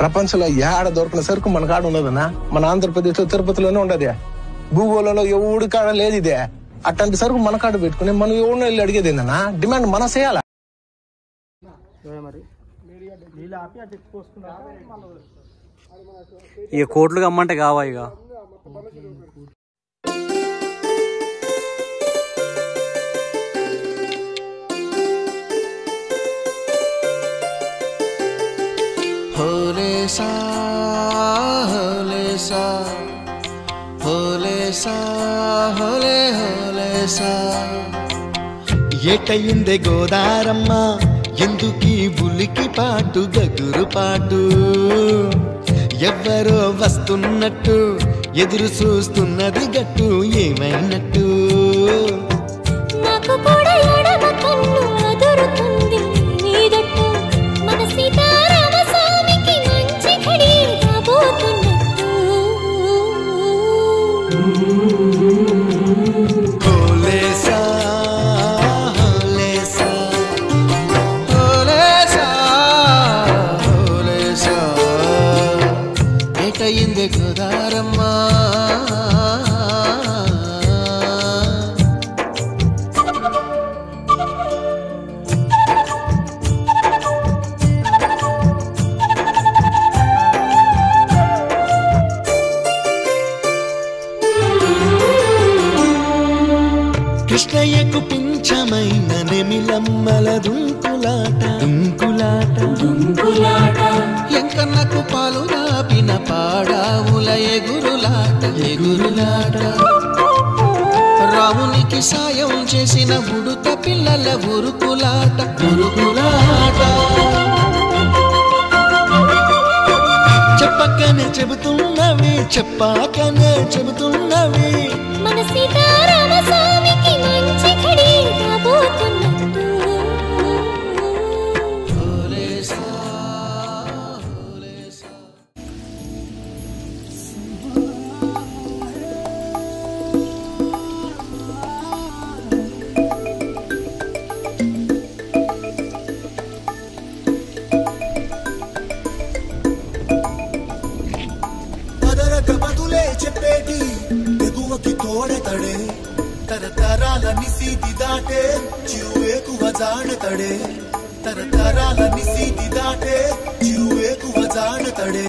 ప్రపంచంలో ఏడ దొరికిన సరుకు మన కాడ ఉండదన్నా. మన ఆంధ్రప్రదేశ్ లో తిరుపతిలోనే ఉండదు. భూగోళంలో ఎవడి కాడ లేదు ఇదే. అట్లాంటి సరుకు మన కాడ పెట్టుకుని మనం ఎవరినో వెళ్ళి అడిగేది ఏందన్నా? డిమాండ్ మన చేయాలా? ఈ కోట్లు కమ్మంటే కావా ఇక హోలేసా హోలేసా హోలేసా హోలే హోలేసా ఏటయిందే గోదారమ్మ ఎందుకీ బులికి పాటు గగురు పాటు ఎవ్వరో వస్తున్నట్టు ఎదురు చూస్తున్నది గట్టు ఏమైనట్టు నాకు కూడా ఎడమ కన్ను అదురుతుంది నీదట్టు మన సీతారామ స్వామికి మంచి ఘడి రాబోతున్నట్టు హోలేసా హోలేసా హోలేసా హోలేసా ఏటయిందే గోదారమ్మ కృష్ణయ్యకు పింఛమైన నెమిలమ్మల దుంకులాట దుంకులాట దుంకులాట ఎంకన్నకు పాలు రాపిన పాడావుల ఎగురులాట ఎగురులాట రామునికి సాయం చేసిన ఉడుత పిల్లల ఉరుకులాట ఉరుకులాట చెప్పకనే చెబుతున్నవి చెప్పాకనే చెబుతున్నవి మన సీతారామ స్వామికి మంచి ఘడి రాబోతున్నట్టు హోలేసా హోలేసా అదరక బదులే చెప్పేటి ఎగువకి తోడెతడే తరతరాల నిసీతి దాటే చిరువేకువ జాడతడే తరతరాల నిసీతి దాటే చిరువేకువ జాడతడే